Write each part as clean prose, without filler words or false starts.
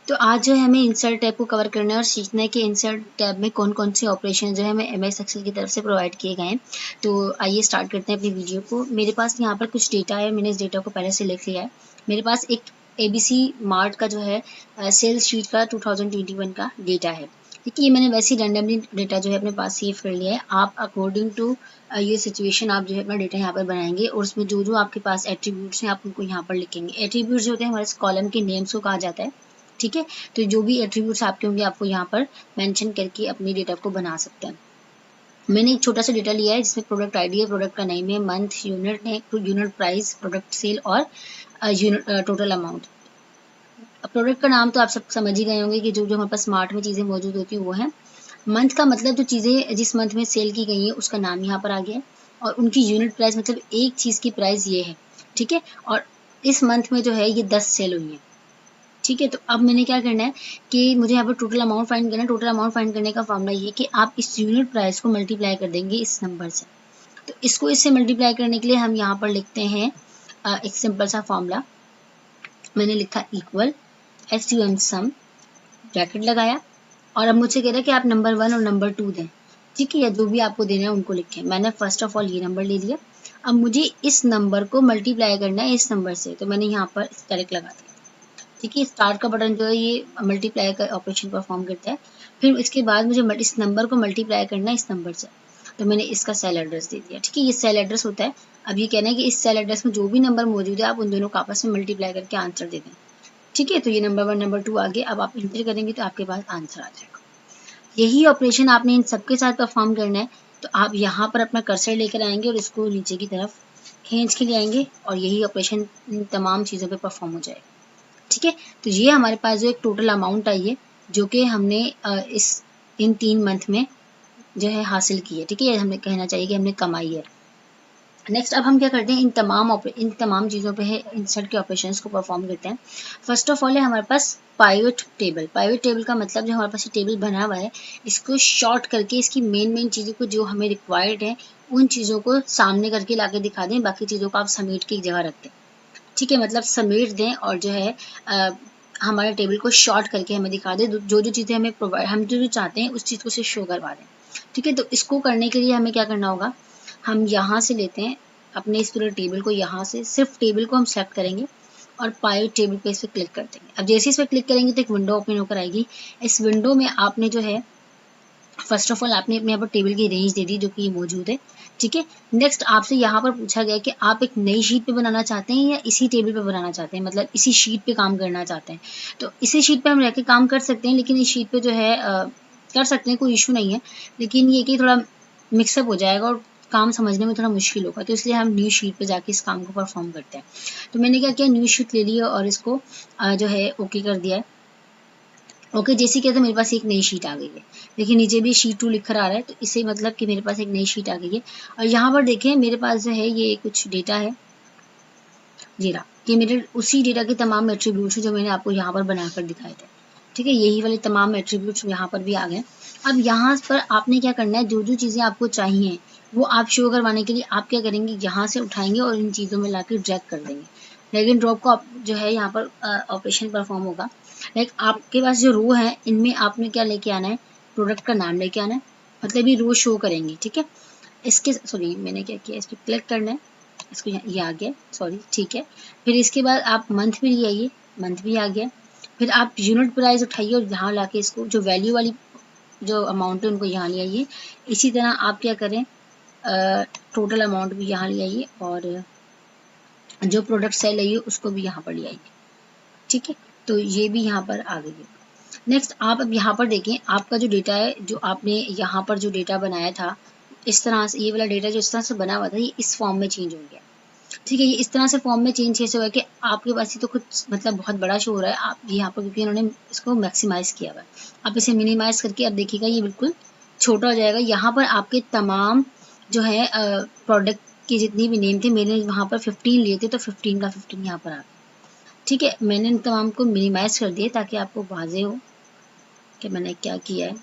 तो आज जो है हमें इंसर्ट टैब को कवर करना है और सीखना है कि इंसर्ट टैब में कौन कौन से ऑपरेशन जो है हमें एमएस एक्सेल की तरफ से प्रोवाइड किए गए हैं। तो आइए स्टार्ट करते हैं अपनी वीडियो को। मेरे पास यहाँ पर कुछ डेटा है, मैंने इस डेटा को पहले से लिख लिया है। मेरे पास एक एबीसी मार्ट का जो है सेल्स शीट का 2021 का डेटा है। ठीक है, ये मैंने वैसे ही रैंडमली डेटा जो है अपने पास सेव कर लिया है। आप अकॉर्डिंग टू ये सिचुएशन आप जो है अपना डेटा यहाँ पर बनाएंगे और उसमें जो जो आपके पास एट्रीब्यूट्स हैं आप उनको यहाँ पर लिखेंगे। एट्रीब्यूट्स जो होते हैं हमारे कॉलम के नेम्स को कहा जाता है। ठीक है, तो जो भी एट्रीब्यूट्स आपके होंगे आपको यहाँ पर मेंशन करके अपनी डेटा को बना सकते हैं। मैंने एक छोटा सा डेटा लिया है जिसमें प्रोडक्ट आईडी है, प्रोडक्ट का नेम है, मंथ, यूनिट है, यूनिट प्राइस, प्रोडक्ट सेल और यूनिट टोटल अमाउंट। प्रोडक्ट का नाम तो आप सब समझ ही गए होंगे कि जो जो हमारे पास स्मार्ट में चीज़ें मौजूद होती हैं वो है। मंथ का मतलब जो चीज़ें जिस मंथ में सेल की गई है उसका नाम यहाँ पर आ गया है और उनकी यूनिट प्राइस मतलब एक चीज़ की प्राइस ये है। ठीक है, और इस मंथ में जो है ये 10 सेल हुई है। ठीक है, तो अब मैंने क्या करना है कि मुझे यहाँ पर टोटल अमाउंट फाइंड करना है। टोटल अमाउंट फाइंड करने का फॉर्मूला ये कि आप इस यूनिट प्राइस को मल्टीप्लाई कर देंगे इस नंबर से। तो इसको इससे मल्टीप्लाई करने के लिए हम यहाँ पर लिखते हैं एक सिंपल सा फॉर्मूला। मैंने लिखा इक्वल SUM सम, ब्रैकेट लगाया और अब मुझसे कह रहा है कि आप नंबर 1 और नंबर 2 दें। ठीक है, या जो भी आपको देना है उनको लिखें। मैंने फर्स्ट ऑफ ऑल ये नंबर ले लिया। अब मुझे इस नंबर को मल्टीप्लाई करना है इस नंबर से, तो मैंने यहाँ पर करेक्ट लगा दिया। ठीक है, स्टार्ट का बटन जो है ये मल्टीप्लाई का ऑपरेशन परफॉर्म करता है। फिर इसके बाद मुझे इस नंबर को मल्टीप्लाई करना है इस नंबर से, तो मैंने इसका सेल एड्रेस दे दिया। ठीक है, ये सेल एड्रेस होता है। अब ये कहना है कि इस सेल एड्रेस में जो भी नंबर मौजूद है आप उन दोनों को आपस में मल्टीप्लाई करके आंसर दे दें। ठीक है, तो ये नंबर 1 नंबर 2 आ गए। अब आप इंटर करेंगे तो आपके पास आंसर आ जाएगा। यही ऑपरेशन आपने इन सबके साथ परफॉर्म करना है। तो आप यहाँ पर अपना कर्सर लेकर आएंगे और इसको नीचे की तरफ खींच के ले आएंगे और यही ऑपरेशन इन तमाम चीज़ों पे परफॉर्म हो जाएगा। ठीक है, तो ये हमारे पास जो एक टोटल अमाउंट आई है जो कि हमने इन 3 मंथ में जो है हासिल की है। ठीक है, हमें कहना चाहिए कि हमने कमाई है। नेक्स्ट अब हम क्या करते हैं, इन तमाम चीज़ों पे है इंसर्ट के ऑपरेशंस को परफॉर्म करते हैं। फर्स्ट ऑफ ऑल है हमारे पास पाइवट टेबल। पाइवट टेबल का मतलब जो हमारे पास ये टेबल बना हुआ है इसको शॉर्ट करके इसकी मेन चीज़ों को जो हमें रिक्वायर्ड है उन चीज़ों को सामने करके ला के दिखा दें, बाकी चीज़ों को आप समेट के एक जगह रख दें। ठीक है, मतलब समेट दें और जो है हमारे टेबल को शॉर्ट करके हमें दिखा दें। जो जो चीज़ें हमें प्रोवाइड हम जो जो चाहते हैं उस चीज़ को सिर्फ शो करवा दें। ठीक है, तो इसको करने के लिए हमें क्या करना होगा, हम यहाँ से लेते हैं अपने इस पूरे टेबल को, यहाँ से सिर्फ टेबल को हम सेलेक्ट करेंगे और पाइवट टेबल पे इस पर क्लिक कर देंगे। अब जैसे इस पर क्लिक करेंगे तो एक विंडो ओपन होकर आएगी। इस विंडो में आपने जो है फर्स्ट ऑफ ऑल आपने अपने यहाँ पर टेबल की रेंज दे दी जो कि ये मौजूद है। ठीक है, नेक्स्ट आपसे यहाँ पर पूछा गया कि आप एक नई शीट पे बनाना चाहते हैं या इसी टेबल पे बनाना चाहते हैं, मतलब इसी शीट पे काम करना चाहते हैं। तो इसी शीट पे हम रह के काम कर सकते हैं, लेकिन इस शीट पे जो है कर सकते हैं, कोई इशू नहीं है, लेकिन ये कि थोड़ा मिक्सअप हो जाएगा और काम समझने में थोड़ा मुश्किल होगा, तो इसलिए हम न्यू शीट पे जाके इस काम को परफॉर्म करते हैं। तो मैंने क्या किया, न्यू शीट ले लिया और इसको जो है ओके कर दिया है। ओके, जैसे क्या था मेरे पास एक नई शीट आ गई है। देखिए नीचे भी शीट 2 लिखकर आ रहा है, तो इससे मतलब कि मेरे पास एक नई शीट आ गई है। और यहाँ पर देखें मेरे पास जो है ये कुछ डेटा है, ये रहा कि मेरे उसी डेटा के तमाम एट्रीब्यूट्स हैं जो मैंने आपको यहाँ पर बनाकर दिखाए थे। ठीक है, यही वाले तमाम एट्रीब्यूट्स यहाँ पर भी आ गए। अब यहाँ पर आपने क्या करना है, जो जो चीज़ें आपको चाहिए वो आप शो करवाने के लिए आप क्या करेंगे, यहाँ से उठाएंगे और इन चीज़ों में ला कर ड्रैग कर देंगे। ड्रैग एंड ड्रॉप का जो है यहाँ पर ऑपरेशन परफॉर्म होगा। लाइक आपके पास जो रो है इनमें आपने क्या लेके आना है, प्रोडक्ट का नाम लेके आना है, मतलब ये रो शो करेंगे। ठीक है, इसके सॉरी मैंने क्या किया, इस पर क्लिक करना है, इसको ये आ गया, सॉरी ठीक है। फिर इसके बाद आप मंथ भी ले आइए, मंथ भी आ गया। फिर आप यूनिट प्राइस उठाइए और यहाँ ला के इसको जो वैल्यू वाली जो अमाउंट है उनको यहाँ ले आइए। इसी तरह आप क्या करें, टोटल अमाउंट भी यहाँ ले आइए और जो प्रोडक्ट सेल है उसको भी यहाँ पर ले आइए। ठीक है, तो ये भी यहाँ पर आ गई है। नेक्स्ट आप अब यहाँ पर देखें, आपका जो डेटा है जो आपने यहाँ पर जो डेटा बनाया था इस तरह से, ये वाला डेटा जो इस तरह से बना हुआ था ये इस फॉर्म में चेंज हो गया। ठीक है, ये इस तरह से फॉर्म में चेंज कैसे हुआ कि आपके पास ये तो कुछ मतलब बहुत बड़ा शो हो रहा है आप यहाँ पर, क्योंकि उन्होंने इसको मैक्सिमाइज किया हुआ है। आप इसे मिनिमाइज करके अब देखिएगा ये बिल्कुल छोटा हो जाएगा। यहाँ पर आपके तमाम जो है प्रोडक्ट के जितनी भी नेम थे, मैंने वहाँ पर 15 लिए थे तो 15 का 15 यहाँ पर आ गया। ठीक है, मैंने इन तमाम को मिनिमाइज कर दिया ताकि आपको वाजे हो कि मैंने क्या किया है।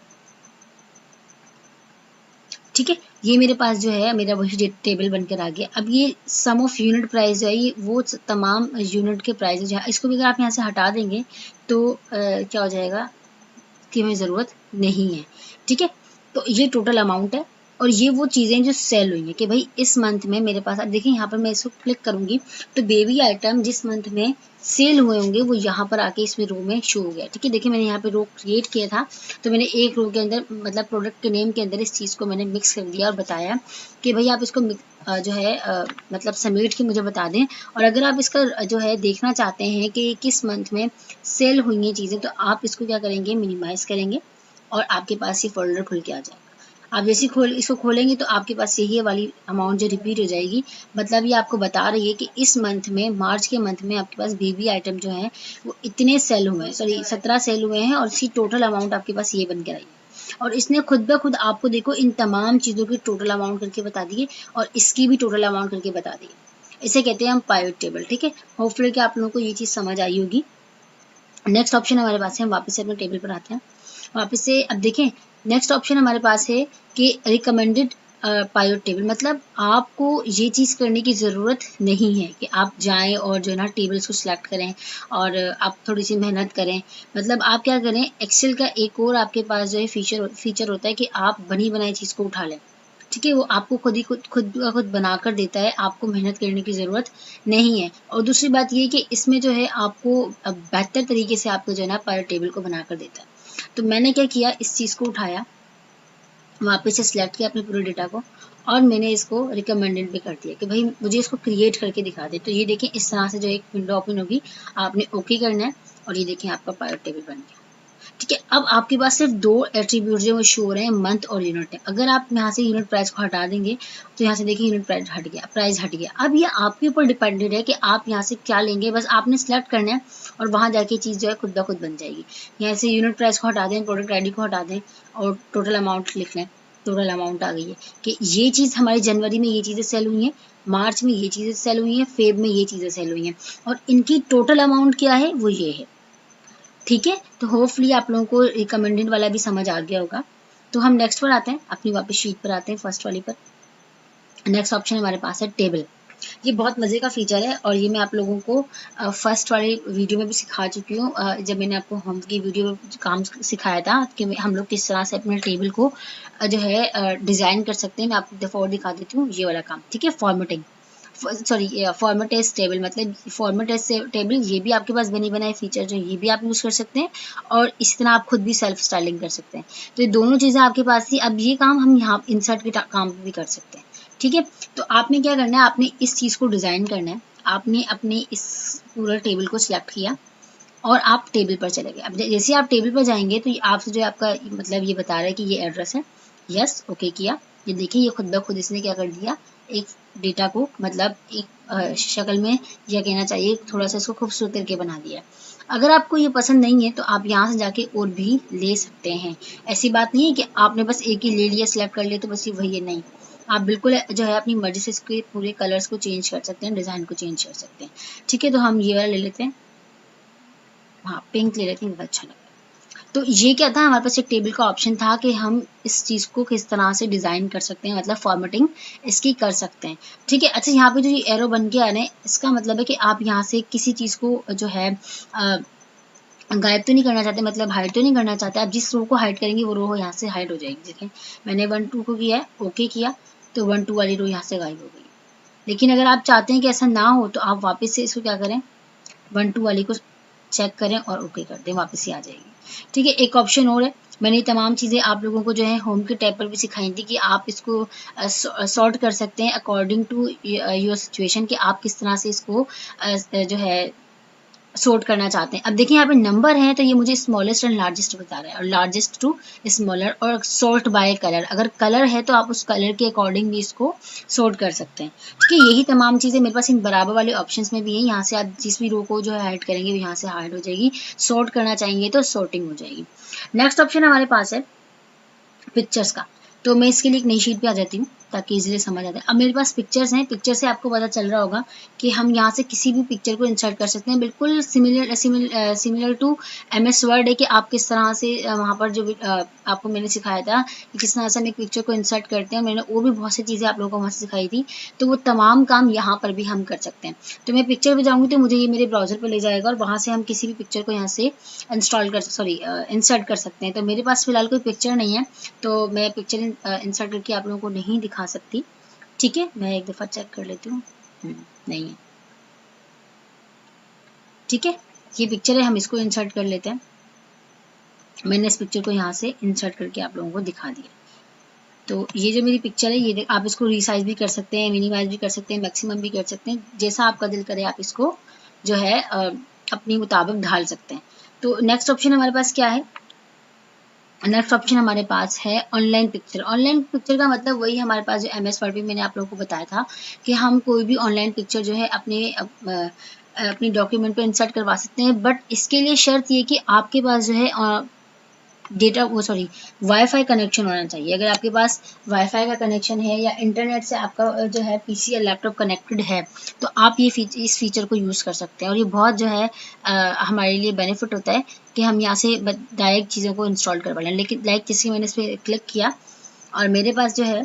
ठीक है, ये मेरे पास जो है मेरा वही टेबल बनकर आ गया। अब ये सम ऑफ यूनिट प्राइस जो है ये वो तमाम यूनिट के प्राइस जो है, इसको भी अगर आप यहाँ से हटा देंगे तो क्या हो जाएगा कि हमें ज़रूरत नहीं है। ठीक है, तो ये टोटल अमाउंट है और ये वो चीज़ें जो सेल हुई हैं कि भाई इस मंथ में मेरे पास, अब देखिए यहाँ पर मैं इसको क्लिक करूँगी तो बेबी आइटम जिस मंथ में सेल हुए होंगे वो यहाँ पर आके इसमें रो में शो हो गया। ठीक है, देखिए मैंने यहाँ पे रो क्रिएट किया था तो मैंने एक रो के अंदर मतलब प्रोडक्ट के नेम के अंदर इस चीज़ को मैंने मिक्स कर दिया और बताया कि भाई आप इसको जो है मतलब समेट के मुझे बता दें। और अगर आप इसका जो है देखना चाहते हैं कि किस मंथ में सेल हुई हैं चीज़ें तो आप इसको क्या करेंगे, मिनिमाइज करेंगे और आपके पास ये फोल्डर खुल के आ जाएगा। आप जैसे इसको खोलेंगे तो आपके पास यही वाली अमाउंट जो रिपीट हो जाएगी। मतलब ये आपको बता रही है कि इस मंथ में, मार्च के मंथ में आपके पास बेबी आइटम जो है वो इतने सेल हुए हैं, सॉरी 17 सेल हुए हैं और इसकी टोटल अमाउंट आपके पास ये बन के आई है। और इसने खुद ब खुद आपको देखो इन तमाम चीज़ों की टोटल अमाउंट करके बता दी है और इसकी भी टोटल अमाउंट करके बता दी है। इसे कहते हैं हम पाइवट टेबल। ठीक है, होपफुली कि आप लोगों को ये चीज़ समझ आई होगी। नेक्स्ट ऑप्शन हमारे पास है, हम वापस से अपने टेबल पर आते हैं। वापस से अब देखें नेक्स्ट ऑप्शन हमारे पास है कि रिकमेंडेड पाइवट टेबल। मतलब आपको ये चीज़ करने की ज़रूरत नहीं है कि आप जाएं और जो है ना टेबल्स को सिलेक्ट करें और आप थोड़ी सी मेहनत करें। मतलब आप क्या करें, एक्सेल का एक और आपके पास जो है फीचर होता है कि आप बनी बनाई चीज़ को उठा लें। ठीक है, वो आपको खुद बनाकर देता है, आपको मेहनत करने की ज़रूरत नहीं है। और दूसरी बात ये कि इसमें जो है आपको बेहतर तरीके से आपको जो है ना पाइवट टेबल को बनाकर देता है। तो मैंने क्या किया, इस चीज़ को उठाया, वापस से सिलेक्ट किया अपने पूरे डेटा को और मैंने इसको रिकमेंडेड भी कर दिया कि भाई मुझे इसको क्रिएट करके दिखा दे। तो ये देखें इस तरह से जो एक विंडो ओपन होगी, आपने ओके करना है और ये देखें आपका पाइवट टेबल बन गया। ठीक है, अब आपके पास सिर्फ दो एट्रीब्यूट जो शो हो रहे हैं, मंथ और यूनिट है। अगर आप यहाँ से यूनिट प्राइस को हटा देंगे तो यहाँ से देखिए यूनिट प्राइस हट गया। अब ये आपके ऊपर डिपेंडेड है कि आप यहाँ से क्या लेंगे, बस आपने सिलेक्ट करना है और वहाँ जाके चीज़ जो है खुद ब खुद बन जाएगी। यहाँ से यूनिट प्राइस को हटा दें, प्रोडक्ट आईडी को हटा दें और टोटल अमाउंट लिख लें। टोटल अमाउंट आ गई है कि ये चीज़ हमारी जनवरी में ये चीज़ें सेल हुई हैं, मार्च में ये चीज़ें सेल हुई हैं, फेब में ये चीज़ें सेल हुई हैं और इनकी टोटल अमाउंट क्या है वो ये है। ठीक है, तो होपफुली आप लोगों को रिकमेंडेड वाला भी समझ आ गया होगा। तो हम नेक्स्ट पर आते हैं, अपनी वापस शीट पर आते हैं, फर्स्ट वाली पर। नेक्स्ट ऑप्शन हमारे पास है टेबल। ये बहुत मज़े का फीचर है और ये मैं आप लोगों को फर्स्ट वाले वीडियो में भी सिखा चुकी हूँ, जब मैंने आपको होम की वीडियो में काम सिखाया था कि हम लोग किस तरह से अपने टेबल को जो है डिज़ाइन कर सकते हैं। मैं आपको दफ़ा और दिखा देती हूँ ये वाला काम। ठीक है, फॉर्मेटिंग, सॉरी फॉर्मेटाइज टेबल, मतलब फॉर्मेटाइज टेबल ये भी आपके पास बनी बनाई फीचर जो ये भी आप यूज़ कर सकते हैं और इसी तरह आप खुद भी सेल्फ स्टाइलिंग कर सकते हैं। तो ये दोनों चीज़ें आपके पास थी। अब ये काम हम यहाँ इंसर्ट के काम भी कर सकते हैं। ठीक है, तो आपने क्या करना है, आपने इस चीज़ को डिज़ाइन करना है। आपने अपने इस पूरा टेबल को सिलेक्ट किया और आप टेबल पर चले गए। अब जैसे आप टेबल पर जाएंगे तो आपसे जो आपका मतलब ये बता रहा है कि ये एड्रेस है, यस ओके किया। ये देखिए ये खुद ब खुद इसने क्या कर दिया, एक डेटा को मतलब एक शक्ल में, या कहना चाहिए थोड़ा सा इसको खूबसूरत करके बना दिया। अगर आपको ये पसंद नहीं है तो आप यहाँ से जाके और भी ले सकते हैं। ऐसी बात नहीं है कि आपने बस एक ही ले लिया, सिलेक्ट कर लिया तो बस ये वही है, नहीं। आप बिल्कुल जो है अपनी मर्जी से इसके पूरे कलर्स को चेंज कर सकते हैं, डिज़ाइन को चेंज कर सकते हैं। ठीक है, तो हम ये वाला ले लेते हैं, हाँ पिंक ले लेते हैं, बहुत अच्छा लगा। तो ये क्या था, हमारे पास एक टेबल का ऑप्शन था कि हम इस चीज़ को किस तरह से डिज़ाइन कर सकते हैं, मतलब फॉर्मेटिंग इसकी कर सकते हैं। ठीक है, अच्छा यहाँ पे जो ये एरो बन के आ रहे हैं इसका मतलब है कि आप यहाँ से किसी चीज़ को जो है गायब तो नहीं करना चाहते, मतलब हाइड तो नहीं करना चाहते। आप जिस रो को हाइड करेंगे वो रो यहाँ से हाइड हो जाएगी। देखें मैंने 1 2 को किया है, ओके किया तो 1 2 वाली रो यहाँ से गायब हो गई। लेकिन अगर आप चाहते हैं कि ऐसा ना हो तो आप वापस से इसको क्या करें, 1 2 वाली को चेक करें और ओके कर दें, वापस ही आ जाएगी। ठीक है, एक ऑप्शन और है, मैंने ये तमाम चीज़ें आप लोगों को जो है होम के टैब पर भी सिखाई थी कि आप इसको सॉर्ट कर सकते हैं अकॉर्डिंग टू योर सिचुएशन, कि आप किस तरह से इसको जो है सॉर्ट करना चाहते हैं। अब देखिए यहाँ पे नंबर है तो ये मुझे स्मॉलेस्ट एंड लार्जेस्ट बता रहा है और लार्जेस्ट टू स्मॉलर, और सॉर्ट बाय कलर, अगर कलर है तो आप उस कलर के अकॉर्डिंग भी इसको सॉर्ट कर सकते हैं। ठीक है, यही तमाम चीज़ें मेरे पास इन बराबर वाले ऑप्शंस में भी हैं। यहाँ से आप जिस भी रो को जो है हाइड करेंगे वो यहाँ से हाइड हो जाएगी, सॉर्ट करना चाहेंगे तो सॉर्टिंग हो जाएगी। नेक्स्ट ऑप्शन हमारे पास है पिक्चर्स का। तो मैं इसके लिए एक नई शीट पे आ जाती हूँ। ताकि इजीली समझ आ जाए। अब मेरे पास पिक्चर्स हैं, पिक्चर से आपको पता चल रहा होगा कि हम यहाँ से किसी भी पिक्चर को इंसर्ट कर सकते हैं, बिल्कुल सिमिलर टू MS वर्ड है कि आप किस तरह से वहाँ पर जो आपको मैंने सिखाया था कि किस तरह से हम एक पिक्चर को इंसर्ट करते हैं, मैंने वो भी बहुत सी चीज़ें आप लोगों को वहाँ से सिखाई थी, तो वो तमाम काम यहाँ पर भी हम कर सकते हैं। तो मैं पिक्चर पे जाऊँगी तो मुझे ये मेरे ब्राउज़र पर ले जाएगा और वहाँ से हम किसी भी पिक्चर को यहाँ से इंसर्ट कर सकते हैं। तो मेरे पास फिलहाल कोई पिक्चर नहीं है, तो मैं पिक्चर इंसर्ट करके आप लोगों को नहीं दिखा सकती। ठीक है, मैं एक दफ़ा चेक कर लेती हूँ। नहीं है। ठीक है, ये पिक्चर है, हम इसको इंसर्ट कर लेते हैं। मैंने इस पिक्चर को यहाँ से इंसर्ट करके आप लोगों को दिखा दिया। तो ये जो मेरी पिक्चर है, ये आप इसको रीसाइज भी कर सकते हैं, मिनिमाइज भी कर सकते हैं, मैक्सिमम भी कर सकते हैं, जैसा आपका दिल करे आप इसको जो है अपने मुताबिक ढाल सकते हैं। तो नेक्स्ट ऑप्शन हमारे पास क्या है? नेक्स्ट ऑप्शन हमारे पास है ऑनलाइन पिक्चर। ऑनलाइन पिक्चर का मतलब वही हमारे पास जो MS वर्ड में मैंने आप लोगों को बताया था कि हम कोई भी ऑनलाइन पिक्चर जो है अपनी डॉक्यूमेंट पे इंसर्ट करवा सकते हैं, बट इसके लिए शर्त ये कि आपके पास जो है वाईफाई कनेक्शन होना चाहिए। अगर आपके पास वाईफाई का कनेक्शन है या इंटरनेट से आपका जो है PC या लैपटॉप कनेक्टेड है, तो आप ये इस फीचर को यूज़ कर सकते हैं और ये बहुत जो है हमारे लिए बेनिफिट होता है कि हम यहाँ से डायरेक्ट चीज़ों को इंस्टॉल करवा लें। लेकिन जैसे मैंने इस पर क्लिक किया और मेरे पास जो है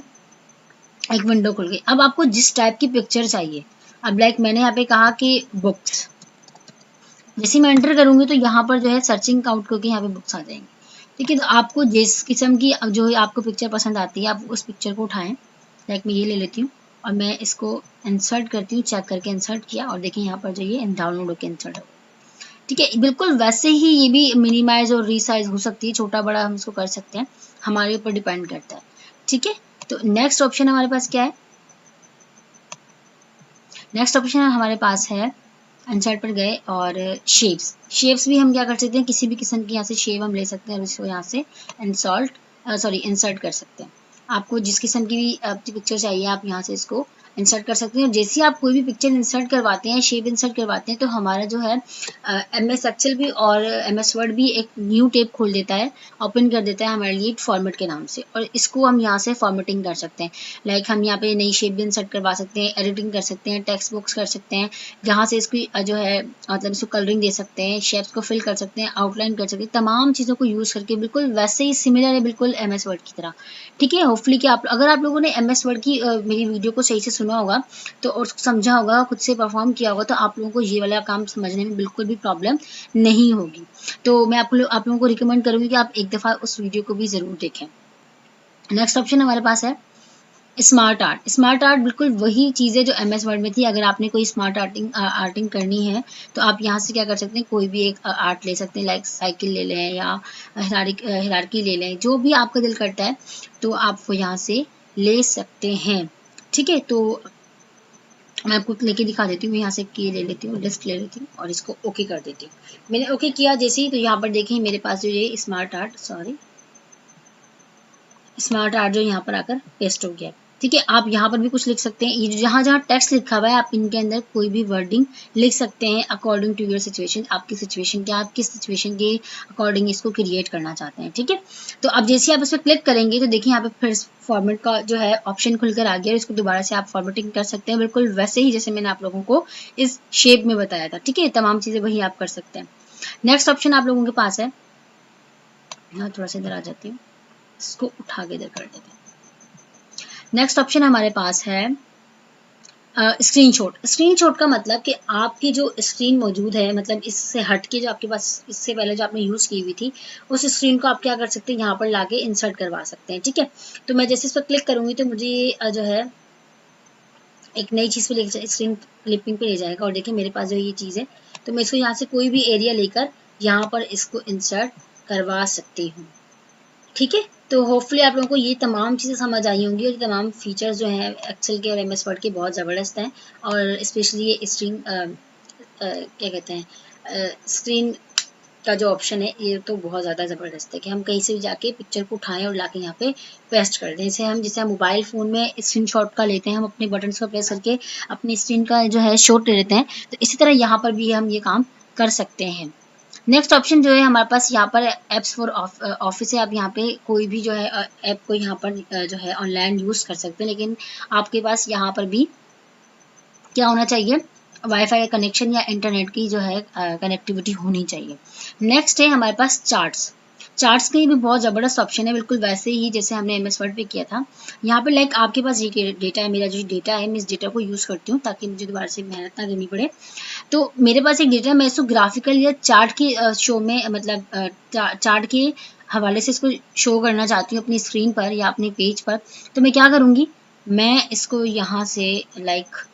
एक विंडो खुल गई। अब आपको जिस टाइप की पिक्चर चाहिए, अब मैंने यहाँ पे कहा कि बुक्स, जैसे मैं एंटर करूँगी तो यहाँ पर जो है सर्चिंग काउंट करके यहाँ पे बुक्स आ जाएंगी। ठीक है, तो आपको जिस किस्म की जो आपको पिक्चर पसंद आती है आप उस पिक्चर को उठाएं। मैं ये ले लेती हूँ और मैं इसको इंसर्ट करती हूँ, चेक करके इंसर्ट किया और देखिए यहाँ पर जो ये डाउनलोड होकर इंसर्ट हो। ठीक है, बिल्कुल वैसे ही ये भी मिनिमाइज और रीसाइज हो सकती है, छोटा बड़ा हम इसको कर सकते हैं, हमारे ऊपर डिपेंड करता है। ठीक है, तो नेक्स्ट ऑप्शन हमारे पास क्या है? नेक्स्ट ऑप्शन हमारे पास है, इंसर्ट पर गए और शेप्स भी हम क्या कर सकते हैं, किसी भी किस्म की यहाँ से शेप हम ले सकते हैं और इसको यहाँ से इंसर्ट कर सकते हैं। आपको जिस किस्म की भी पिक्चर चाहिए आप यहाँ से इसको इंसर्ट कर सकते हैं। और जैसे आप कोई भी पिक्चर इंसर्ट करवाते हैं, शेप इंसर्ट करवाते हैं, तो हमारा जो है MS एक्सेल भी और MS वर्ड भी एक न्यू टैब खोल देता है, ओपन कर देता है हमारे लिए फॉर्मेट के नाम से, और इसको हम यहाँ से फॉर्मेटिंग कर सकते हैं। हम यहाँ पे नई शेप भी इंसर्ट करवा सकते हैं, एडिटिंग कर सकते हैं, टेक्स्ट बॉक्स कर सकते हैं, जहाँ से इसकी जो है मतलब इसको कलरिंग दे सकते हैं, शेप्स को फिल कर सकते हैं, आउटलाइन कर सकते हैं, तमाम चीज़ों को यूज़ करके बिल्कुल वैसे ही सिमिलर है, बिल्कुल MS वर्ड की तरह। ठीक है, होपफुली कि अगर आप लोगों ने MS वर्ड की मेरी वीडियो को सही से सुना होगा तो और समझा होगा, खुद से परफॉर्म किया होगा, तो आप लोगों को ये वाला काम समझने में बिल्कुल भी प्रॉब्लम नहीं होगी। तो मैं आप लोगों को रिकमेंड करूँगी कि आप एक दफ़ा उस वीडियो को भी ज़रूर देखें। नेक्स्ट ऑप्शन हमारे पास है स्मार्ट आर्ट। स्मार्ट आर्ट बिल्कुल वही चीज़ है जो MS वर्ड में थी। अगर आपने कोई स्मार्ट आर्टिंग करनी है तो आप यहाँ से क्या कर सकते हैं, कोई भी एक आर्ट ले सकते हैं, साइकिल ले लें या हिरार्की ले लें, जो भी आपका दिल करता है तो आप वो यहाँ से ले सकते हैं। ठीक है, तो मैं आपको लेके दिखा देती हूँ। मैं यहाँ से की ले लेती हूँ, लिस्ट ले लेती हूँ और इसको ओके कर देती हूँ। मैंने ओके किया जैसे ही, तो यहाँ पर देखें मेरे पास जो ये स्मार्ट आर्ट जो यहाँ पर आकर पेस्ट हो गया। ठीक है, आप यहाँ पर भी कुछ लिख सकते हैं। ये जहाँ जहाँ टेक्स्ट लिखा हुआ है आप इनके अंदर कोई भी वर्डिंग लिख सकते हैं अकॉर्डिंग टू योर सिचुएशन। आपकी सिचुएशन क्या, आप किस सिचुएशन के अकॉर्डिंग इसको क्रिएट करना चाहते हैं। ठीक है, तो अब जैसे आप इस पर क्लिक करेंगे तो देखिए यहाँ पे फिर फॉर्मेट का जो है ऑप्शन खुलकर आ गया, इसको दोबारा से आप फॉर्मेटिंग कर सकते हैं, बिल्कुल वैसे ही जैसे मैंने आप लोगों को इस शेप में बताया था। ठीक है, तमाम चीज़ें वही आप कर सकते हैं। नेक्स्ट ऑप्शन आप लोगों के पास है, यहाँ थोड़ा सा इधर आ जाती हूँ, इसको उठा के इधर कर देते हैं। नेक्स्ट ऑप्शन हमारे पास है स्क्रीनशॉट। स्क्रीनशॉट का मतलब कि आपकी जो स्क्रीन मौजूद है, मतलब इससे हट के जो आपके पास इससे पहले जो आपने यूज़ की हुई थी, उस स्क्रीन को आप क्या कर सकते हैं, यहाँ पर लाके इंसर्ट करवा सकते हैं। ठीक है, तो मैं जैसे इस पर क्लिक करूँगी तो मुझे जो है एक नई चीज़ पे स्क्रीन क्लिपिंग पे ले जाएगा और देखिए मेरे पास जो ये चीज़ है, तो मैं इसको यहाँ से कोई भी एरिया लेकर यहाँ पर इसको इंसर्ट करवा सकती हूँ। ठीक है, तो होपफुली आप लोगों को ये तमाम चीज़ें समझ आई होंगी और ये तमाम फीचर्स जो हैं एक्सेल के और MS वर्ड के बहुत ज़बरदस्त हैं। और स्पेशली ये क्या कहते हैं स्क्रीन का जो ऑप्शन है ये तो बहुत ज़्यादा ज़बरदस्त है कि हम कहीं से भी जाके पिक्चर को उठाएं और लाके यहाँ पे पेस्ट कर दें। जैसे हम मोबाइल फ़ोन में स्क्रीनशॉट का लेते हैं, हम अपने बटन्स को प्रेस करके अपनी स्क्रीन का जो है शॉट ले लेते हैं, तो इसी तरह यहाँ पर भी हम ये काम कर सकते हैं। नेक्स्ट ऑप्शन जो है हमारे पास यहाँ पर एप्स फॉर ऑफिस है। आप यहाँ पे कोई भी जो है ऐप को यहाँ पर जो है ऑनलाइन यूज़ कर सकते हैं, लेकिन आपके पास यहाँ पर भी क्या होना चाहिए, वाईफाई का कनेक्शन या इंटरनेट की जो है कनेक्टिविटी होनी चाहिए। नेक्स्ट है हमारे पास चार्ट्स। चार्ट्स के भी बहुत ज़बरदस्त ऑप्शन है, बिल्कुल वैसे ही जैसे हमने एमएस वर्ड पे किया था। यहाँ पे लाइक आपके पास ये डेटा है, मेरा जो डेटा है मैं इस डेटा को यूज़ करती हूँ ताकि मुझे दोबारा से मेहनत ना करनी पड़े। तो मेरे पास एक डेटा है, मैं इसको ग्राफिकल या चार्ट के शो में मतलब चार्ट के हवाले से इसको शो करना चाहती हूँ अपनी स्क्रीन पर या अपने पेज पर। तो मैं क्या करूँगी, मैं इसको यहाँ से लाइक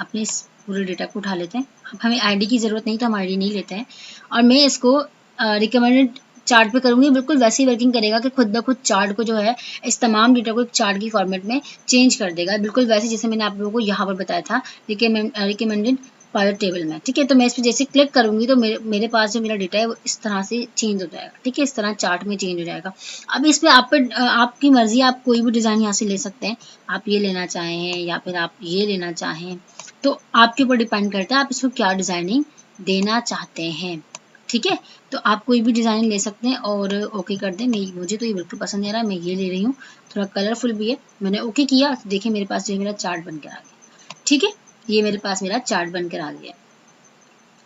अपने इस पूरे डेटा को उठा लेते हैं। अब हमें आईडी की ज़रूरत नहीं तो हम आईडी नहीं लेते हैं, और मैं इसको रिकमेंडेड चार्ट पे करूँगी। बिल्कुल वैसे ही वर्किंग करेगा कि खुद ब खुद चार्ट को जो है इस तमाम डेटा को एक चार्ट की फॉर्मेट में चेंज कर देगा, बिल्कुल वैसे जैसे मैंने आप लोगों को यहाँ पर बताया था रिकमेंडेड पायलट टेबल में। ठीक है, तो मैं इस पर जैसे क्लिक करूंगी तो मेरे पास जो मेरा डेटा है वो इस तरह से चेंज हो जाएगा। ठीक है, इस तरह चार्ट में चेंज हो जाएगा। अब इस पर आपकी मर्जी, आप कोई भी डिज़ाइन यहाँ से ले सकते हैं। आप ये लेना चाहें या फिर आप ये लेना चाहें, तो आपके ऊपर डिपेंड करता है आप इसको क्या डिज़ाइनिंग देना चाहते हैं। ठीक है, तो आप कोई भी डिज़ाइन ले सकते हैं और ओके कर दें। मुझे तो ये बिल्कुल पसंद नहीं आ रहा, मैं ये ले रही हूँ, थोड़ा कलरफुल भी है। मैंने ओके किया तो देखिए मेरे पास जो है मेरा चार्ट बनकर आ गया। ठीक है, ये मेरे पास मेरा चार्ट बनकर आ गया।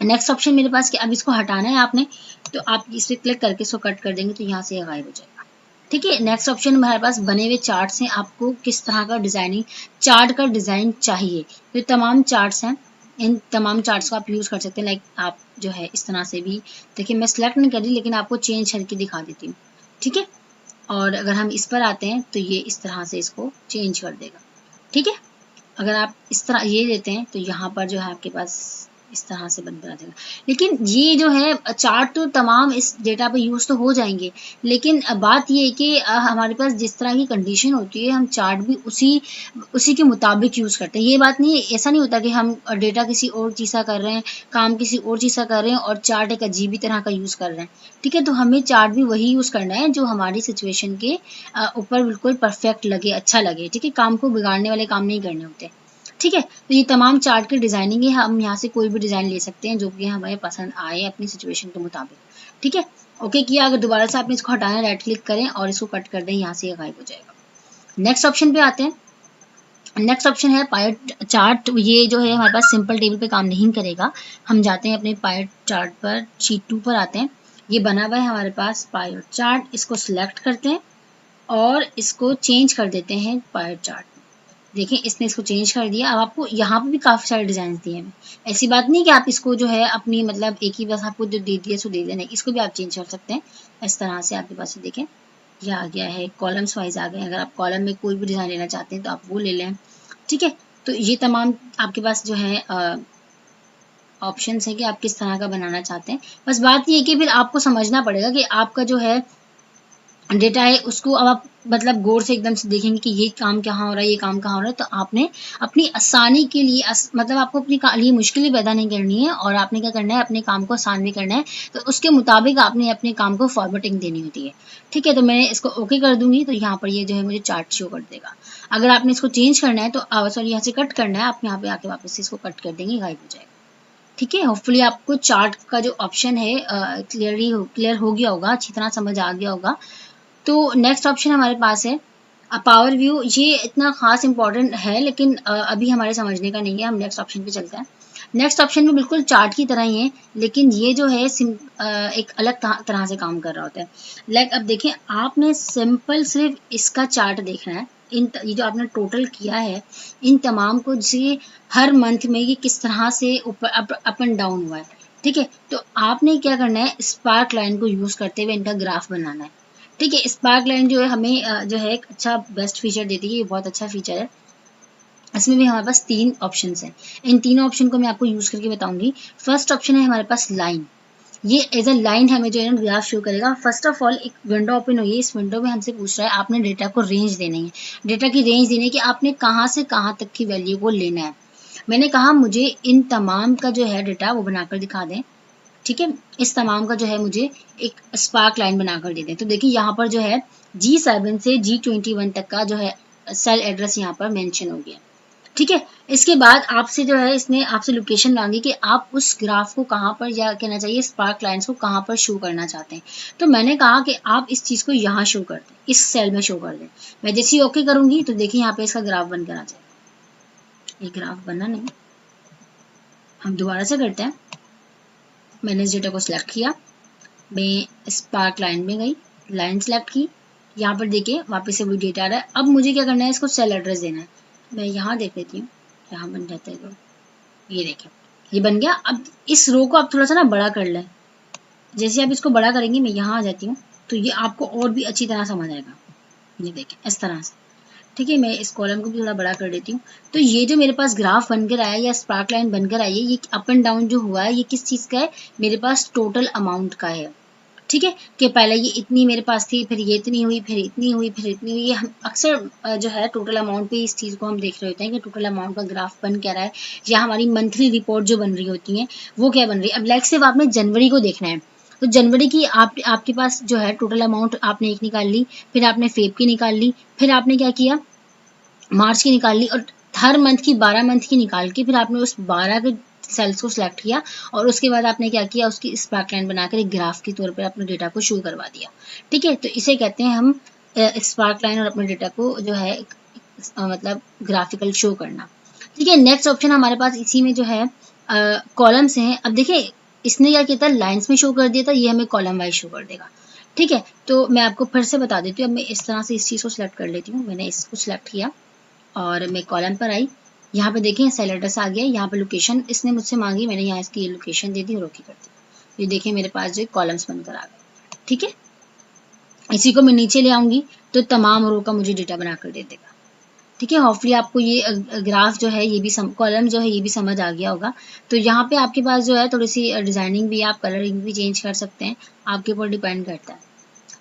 नेक्स्ट ऑप्शन मेरे पास कि अब इसको हटाना है आपने, तो आप इस पर क्लिक करके इसको कट कर देंगे तो यहाँ से गायब हो जाएगा। ठीक है, नेक्स्ट ऑप्शन हमारे पास बने हुए चार्ट्स हैं। आपको किस तरह का डिज़ाइनिंग चार्ट का डिज़ाइन चाहिए, तो तमाम चार्ट्स हैं। इन तमाम चार्ट्स को आप यूज़ कर सकते हैं। लाइक आप जो है इस तरह से भी देखिए, मैं सिलेक्ट नहीं कर रही लेकिन आपको चेंज करके दिखा देती हूँ। ठीक है, और अगर हम इस पर आते हैं तो ये इस तरह से इसको चेंज कर देगा। ठीक है, अगर आप इस तरह ये लेते हैं तो यहाँ पर जो है आपके पास इस तरह से बनकर आ जाएगा। लेकिन ये जो है चार्ट तो तमाम इस डेटा पे यूज़ तो हो जाएंगे, लेकिन बात ये है कि हमारे पास जिस तरह की कंडीशन होती है हम चार्ट भी उसी के मुताबिक यूज़ करते हैं। ये बात नहीं है, ऐसा नहीं होता कि हम डेटा किसी और चीज़ का कर रहे हैं, काम किसी और चीज़ का कर रहे हैं और चार्ट एक अजीब ही तरह का यूज़ कर रहे हैं। ठीक है, तो हमें चार्ट भी वही यूज़ करना है जो हमारी सिचुएशन के ऊपर बिल्कुल परफेक्ट लगे, अच्छा लगे। ठीक है, काम को बिगाड़ने वाले काम नहीं करने होते। ठीक है, तो ये तमाम चार्ट की डिज़ाइनिंग है। हम यहाँ से कोई भी डिज़ाइन ले सकते हैं जो कि हमें पसंद आए अपनी सिचुएशन के मुताबिक। ठीक है, ओके किया। अगर दोबारा से आपने इसको हटाना, राइट क्लिक करें और इसको कट कर दें, यहाँ से ये गायब हो जाएगा। नेक्स्ट ऑप्शन पे आते हैं। नेक्स्ट ऑप्शन है पायलट चार्ट। ये जो है हमारे पास सिंपल टेबल पे काम नहीं करेगा। हम जाते हैं अपने पायलट चार्ट पर, शीट 2 पर आते हैं। ये बना हुआ है हमारे पास पायलट चार्ट, इसको सिलेक्ट करते हैं और इसको चेंज कर देते हैं पायलट चार्ट। देखिए इसने इसको चेंज कर दिया। अब आपको यहाँ पे भी काफ़ी सारे डिज़ाइन दिए हैं। ऐसी बात नहीं कि आप इसको जो है अपनी मतलब एक ही बस आपको जो दे दिया सो दे दिया, नहीं, इसको भी आप चेंज कर सकते हैं। इस तरह से आपके पास देखें ये आ गया है, कॉलम्स वाइज आ गए। अगर आप कॉलम में कोई भी डिज़ाइन लेना चाहते हैं तो आप वो ले लें। ठीक है, तो ये तमाम आपके पास जो है ऑप्शंस है कि आप किस तरह का बनाना चाहते हैं। बस बात ये है कि फिर आपको समझना पड़ेगा कि आपका जो है डेटा है उसको अब आप मतलब गौर से एकदम से देखेंगे कि ये काम कहाँ हो रहा है, ये काम कहाँ हो रहा है, तो आपने अपनी आसानी के लिए मतलब आपको अपनी लिए मुश्किलें पैदा नहीं करनी है और आपने क्या करना है, अपने काम को आसान भी करना है। तो उसके मुताबिक आपने अपने काम को फॉर्मेटिंग देनी होती है। ठीक है, तो मैं इसको ओके कर दूंगी तो यहाँ पर ये जो है मुझे चार्ट शो कर देगा। अगर आपने इसको चेंज करना है तो सॉरी यहाँ से कट करना है, आप यहाँ पे आके वापस से इसको कट कर देंगे, गायब हो जाएगा। ठीक है, होपफुली आपको चार्ट का जो ऑप्शन है क्लियर हो गया होगा, अच्छी तरह समझ आ गया होगा। तो नेक्स्ट ऑप्शन हमारे पास है पावर व्यू। ये इतना खास इंपॉर्टेंट है लेकिन अभी हमारे समझने का नहीं है। हम नेक्स्ट ऑप्शन पे चलते हैं। नेक्स्ट ऑप्शन भी बिल्कुल चार्ट की तरह ही है, लेकिन ये जो है एक अलग तरह से काम कर रहा होता है। लाइक अब देखें, आपने सिंपल सिर्फ इसका चार्ट देखना है। ये जो आपने टोटल किया है इन तमाम को, जैसे हर मंथ में ये किस तरह से ऊपर अप एंड डाउन हुआ है। ठीक है, तो आपने क्या करना है, स्पार्क लाइन को यूज़ करते हुए इनका ग्राफ बनाना है। ठीक है, स्पार्क लाइन जो है हमें जो है एक अच्छा बेस्ट फीचर देती है। ये बहुत अच्छा फीचर है। इसमें भी हमारे पास 3 ऑप्शंस हैं। इन तीनों ऑप्शन को मैं आपको यूज़ करके बताऊंगी। फर्स्ट ऑप्शन है हमारे पास लाइन। ये एज अ लाइन हमें जो है ना ग्राफ शो करेगा। फर्स्ट ऑफ ऑल एक विंडो ओपन हुई है, इस विंडो में हमसे पूछ रहा है आपने डेटा को रेंज देनी है। डेटा की रेंज देने की आपने कहाँ से कहाँ तक की वैल्यू को लेना है। मैंने कहा मुझे इन तमाम का जो है डेटा वो बनाकर दिखा दें। ठीक है, इस तमाम का जो है मुझे एक स्पार्क लाइन बनाकर दे दें। तो देखिए यहाँ पर जो है G7 से G21 तक का जो है सेल एड्रेस यहाँ पर मेंशन हो गया। ठीक है। इसके बाद आपसे जो है इसने आपसे लोकेशन मांगी कि आप उस ग्राफ को कहाँ पर, या कहना चाहिए स्पार्क लाइन्स को कहाँ पर शो करना चाहते हैं। तो मैंने कहा कि आप इस चीज़ को यहाँ शो कर दें, इस सेल में शो कर दें। मैं जैसे ही ओके करूँगी तो देखिए यहाँ पे इसका ग्राफ बनकर आ जाएगा। ये ग्राफ बना नहीं, हम दोबारा से करते हैं। मैंने इस डेटा को सिलेक्ट किया, मैं स्पार्क लाइन में गई, लाइन सेलेक्ट की, यहाँ पर देखिए वापस से वही डेटा आ रहा है। अब मुझे क्या करना है, इसको सेल एड्रेस देना है। मैं यहाँ देख लेती हूँ, यहाँ बन जाता है तो ये देखें, ये बन गया। अब इस रो को आप थोड़ा सा ना बड़ा कर लें। जैसे आप इसको बड़ा करेंगे, मैं यहाँ आ जाती हूँ, तो ये आपको और भी अच्छी तरह समझ आएगा। ये देखें इस तरह से, ठीक है। मैं इस कॉलम को भी थोड़ा बड़ा कर देती हूँ। तो ये जो मेरे पास ग्राफ बनकर आया या स्पार्क लाइन बनकर आई है, ये अप एंड डाउन जो हुआ है, ये किस चीज़ का है, मेरे पास टोटल अमाउंट का है। ठीक है, कि पहले ये इतनी मेरे पास थी, फिर ये इतनी हुई, फिर इतनी हुई, फिर इतनी हुई। ये हम अक्सर जो है टोटल अमाउंट पे इस चीज़ को हम देख रहे होते हैं कि टोटल अमाउंट का ग्राफ बन क्या रहा है, या हमारी मंथली रिपोर्ट जो बन रही होती है वो क्या बन रही है। अब लाइक सिर्फ आपने जनवरी को देखना है, तो जनवरी की आपके पास जो है टोटल अमाउंट आपने एक निकाल ली, फिर आपने फेब की निकाल ली, फिर आपने क्या किया, मार्च की निकाल ली, और हर मंथ की 12 मंथ की निकाल के फिर आपने उस 12 के सेल्स को सिलेक्ट किया, और उसके बाद आपने क्या किया, उसकी स्पार्क लाइन बनाकर एक ग्राफ के तौर पर अपने डेटा को शो करवा दिया। ठीक है, तो इसे कहते हैं हम स्पार्क लाइन और अपने डेटा को जो है मतलब ग्राफिकल शो करना। ठीक है, नेक्स्ट ऑप्शन हमारे पास इसी में जो है कॉलम्स हैं। अब देखिए इसने क्या किया था, लाइन्स में शो कर दिया था, ये हमें कॉलम वाइज शो कर देगा। ठीक है, तो मैं आपको फिर से बता देती हूँ। अब मैं इस तरह से इस चीज़ को सिलेक्ट कर लेती हूँ। मैंने इसको सिलेक्ट किया और मैं कॉलम पर आई, यहाँ पे देखें सेल एड्रेस आ गया, यहाँ पे लोकेशन इसने मुझसे मांगी, मैंने यहाँ इसकी ये लोकेशन दे दी और ओके कर दी। ये देखिए मेरे पास जो कॉलम्स बनकर आ गए। ठीक है, इसी को मैं नीचे ले आऊँगी तो तमाम रो का मुझे डेटा बनाकर दे देगा। ठीक है, होपफुली आपको ये ग्राफ जो है, ये भी कॉलम जो है ये भी समझ आ गया होगा। तो यहाँ पे आपके पास जो है थोड़ी सी डिज़ाइनिंग भी, आप कलरिंग भी चेंज कर सकते हैं, आपके ऊपर डिपेंड करता है।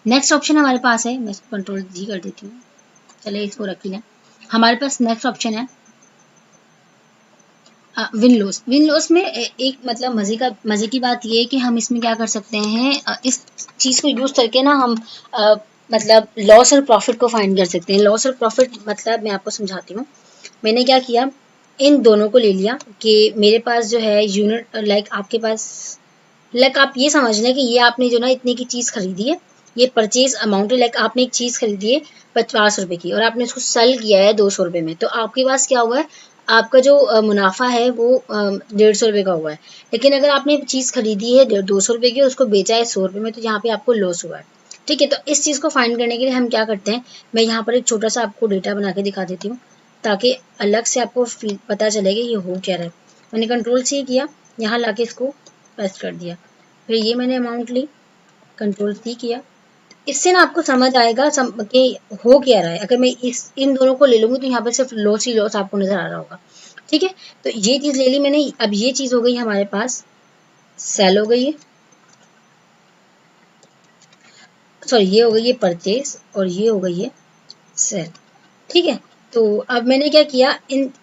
नेक्स्ट ऑप्शन हमारे पास है, मैं इसको कंट्रोल जी कर देती हूँ, चलिए इसको रख लें। हमारे पास नेक्स्ट ऑप्शन है विन लॉस। विन लॉस में एक मतलब मज़े की बात ये है कि हम इसमें क्या कर सकते हैं, इस चीज़ को यूज़ करके ना हम मतलब लॉस और प्रॉफिट को फाइंड कर सकते हैं। लॉस और प्रॉफिट मतलब मैं आपको समझाती हूँ। मैंने क्या किया, इन दोनों को ले लिया कि मेरे पास जो है यूनिट, लाइक आपके पास, लाइक आप ये समझ लें कि ये आपने जो ना इतने की चीज़ खरीदी है, ये परचेज अमाउंट है। लाइक आपने एक चीज़ खरीदी है 50 रुपए की और आपने उसको सेल किया है 200 रुपये में, तो आपके पास क्या हुआ है, आपका जो मुनाफा है वो 150 रुपये का हुआ है। लेकिन अगर आपने चीज़ खरीदी है 200 रुपये की, उसको बेचा है 100 रुपये में, तो यहाँ पे आपको लॉस हुआ है। ठीक है, तो इस चीज़ को फाइंड करने के लिए हम क्या करते हैं, मैं यहाँ पर एक छोटा सा आपको डेटा बना के दिखा देती हूँ ताकि अलग से आपको पता चले कि ये हो क्या रहा है। मैंने कंट्रोल से किया, यहाँ ला के इसको पेस्ट कर दिया, फिर ये मैंने अमाउंट ली, कंट्रोल सी किया। इससे ना आपको समझ आएगा कि हो क्या रहा है। अगर मैं इन दोनों को ले लूँगी तो यहाँ पर सिर्फ लॉस ही लॉस आपको नज़र आ रहा होगा। ठीक है, तो ये चीज़ ले ली मैंने। अब ये चीज़ हो गई हमारे पास सेल हो गई है, सॉरी ये हो गई है परचेज, और ये हो गई है सेल। ठीक है, तो अब मैंने क्या किया,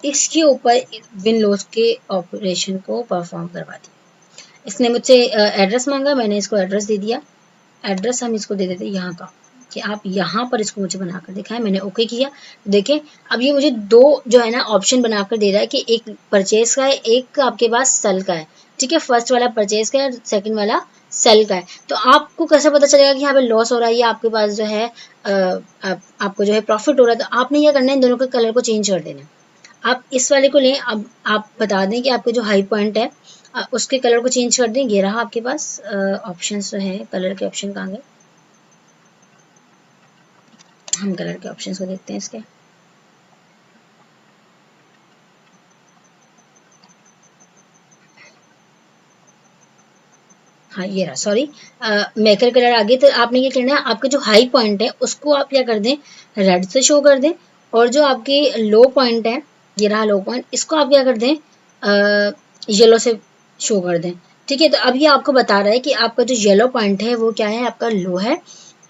इसके ऊपर विन लॉस के ऑपरेशन को परफॉर्म करवा दिया। इसने मुझसे एड्रेस मांगा, मैंने इसको एड्रेस दे दिया। एड्रेस हम इसको दे देते हैं यहाँ का, कि आप यहाँ पर इसको मुझे बनाकर दिखाएं। मैंने ओके किया, देखें अब ये मुझे दो जो है ना ऑप्शन बनाकर दे रहा है कि एक परचेज का है, एक आपके पास सेल का है। ठीक है, फर्स्ट वाला परचेज का है, सेकंड वाला सेल का है। तो आपको कैसे पता चलेगा कि यहाँ पे लॉस हो रहा है या आपके पास जो है आपको जो है प्रॉफिट हो रहा है। तो आपने क्या करना है, इन दोनों के कलर को चेंज कर देना। आप इस वाले को लें, अब आप बता दें कि आपके जो हाई पॉइंट है उसके कलर को चेंज कर दें। ये रहा आपके पास ऑप्शन जो है, कलर के ऑप्शन कहाँ गए, हम कलर के ऑप्शंस को देखते हैं इसके। हाँ ये रहा, सॉरी मेकर कलर आ गए। तो आपने क्या करना है, आपका जो हाई पॉइंट है उसको आप क्या कर दें, रेड से शो कर दें, और जो आपकी लो पॉइंट है, ये रहा लो पॉइंट, इसको आप क्या कर दें, येलो से शो कर दें। ठीक है, तो अब ये आपको बता रहा है कि आपका जो येलो पॉइंट है वो क्या है, आपका लो है,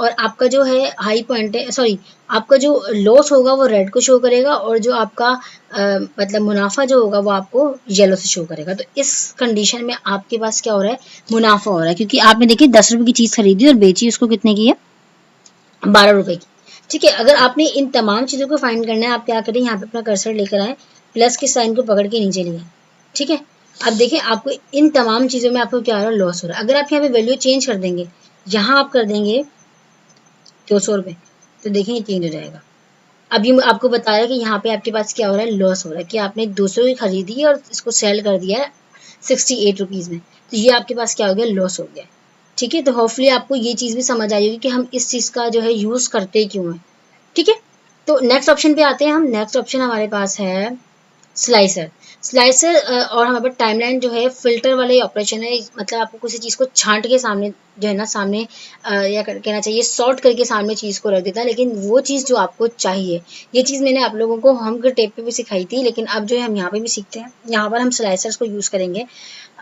और आपका जो है हाई पॉइंट है, सॉरी आपका जो लॉस होगा वो रेड को शो करेगा, और जो आपका मतलब मुनाफा जो होगा वो आपको येलो से शो करेगा। तो इस कंडीशन में आपके पास क्या हो रहा है, मुनाफा हो रहा है, क्योंकि आपने देखिए 10 रुपए की चीज़ खरीदी और बेची उसको कितने की है, 12 रुपए की। ठीक है, अगर आपने इन तमाम चीज़ों को फाइंड करना है, आप क्या करें, यहाँ पे अपना कर्सर लेकर आए, प्लस के साइन को पकड़ के नीचे लिया, ठीक है। अब देखें आपको इन तमाम चीज़ों में आपको क्या हो रहा है, लॉस हो रहा है। अगर आप यहाँ पे वैल्यू चेंज कर देंगे, यहाँ आप कर देंगे 200 रुपये, तो देखें ये चेंज हो जाएगा। अब ये आपको बताया कि यहाँ पे आपके पास क्या हो रहा है, लॉस हो रहा है कि आपने 200 की खरीदी है और इसको सेल कर दिया है 68 रुपीज़ में, तो ये आपके पास क्या हो गया, लॉस हो गया। ठीक है, तो होपफुली आपको ये चीज़ भी समझ आई होगी कि हम इस चीज़ का जो है यूज़ करते क्यों हैं। ठीक है, तो नेक्स्ट ऑप्शन पे आते हैं हम। नेक्स्ट ऑप्शन हमारे पास है स्लाइसर। स्लाइसर और हमारे पास टाइमलाइन जो है फिल्टर वाला ही ऑपरेशन है, मतलब आपको किसी चीज़ को छांट के सामने जो है ना, सामने या कहना चाहिए सॉर्ट करके सामने चीज़ को रख देता है, लेकिन वो चीज़ जो आपको चाहिए, ये चीज़ मैंने आप लोगों को हम के टेप पे भी सिखाई थी, लेकिन अब जो है हम यहाँ पे भी सीखते हैं। यहाँ पर हम स्लाइसर्स को यूज़ करेंगे।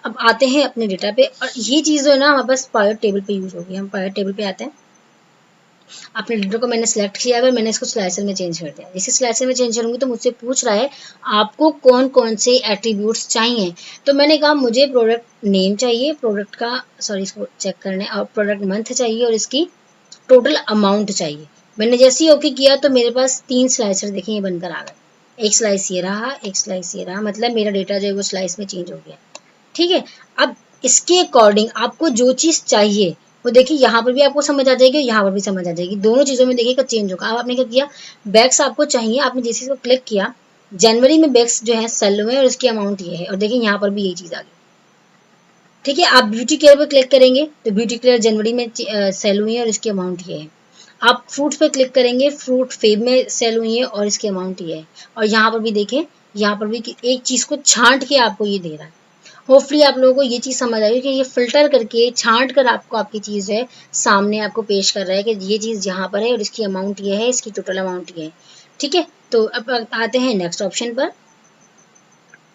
अब आते हैं अपने डेटा पे, और ये चीज़ जो है ना हमारे पास पावर टेबल पे यूज़ होगी। हम पावर टेबल पे आते हैं। अपने डेटा को मैंने सेलेक्ट किया है, मैंने इसको स्लाइसर में चेंज कर दिया। जैसे स्लाइसर में चेंज करूँगी तो मुझसे पूछ रहा है आपको कौन कौन से एट्रीब्यूट्स चाहिए। तो मैंने कहा मुझे प्रोडक्ट नेम चाहिए, प्रोडक्ट का सॉरी इसको चेक करने, और प्रोडक्ट मंथ चाहिए, और इसकी टोटल अमाउंट चाहिए। मैंने जैसे ही ओके किया तो मेरे पास 3 स्लाइसर देखें ये बनकर आ गए। एक स्लाइस ये रहा, एक स्लाइस ये रहा, मतलब मेरा डेटा जो है वो स्लाइस में चेंज हो गया। ठीक है, अब इसके अकॉर्डिंग आपको जो चीज़ चाहिए वो देखिए यहाँ पर भी आपको समझ आ जाएगी, यहाँ पर भी समझ आ जाएगी, दोनों चीज़ों में देखिएगा चेंज होगा। अब आपने क्या किया, बैग्स आपको चाहिए, आपने जैसे इसको क्लिक किया, जनवरी में बैग्स जो है सेल हुए और इसकी अमाउंट ये है, और देखिए यहाँ पर भी यही चीज़ आ गई। ठीक है, आप ब्यूटी केयर पर क्लिक करेंगे तो ब्यूटी केयर जनवरी में सेल हुई है और इसकी अमाउंट ये है। आप फ्रूट्स पे क्लिक करेंगे, फ्रूट फेब में सेल हुई है और इसकी अमाउंट ये है। और यहाँ पर भी देखें, यहाँ पर भी एक चीज़ को छांट के आपको ये दे रहा है। होपफुली आप लोगों को ये चीज़ समझ आई कि ये फिल्टर करके छांट कर आपको आपकी चीज़ है सामने आपको पेश कर रहा है कि ये चीज़ यहाँ पर है और इसकी अमाउंट ये है, इसकी टोटल अमाउंट ये है। ठीक है, तो अब आते हैं नेक्स्ट ऑप्शन पर।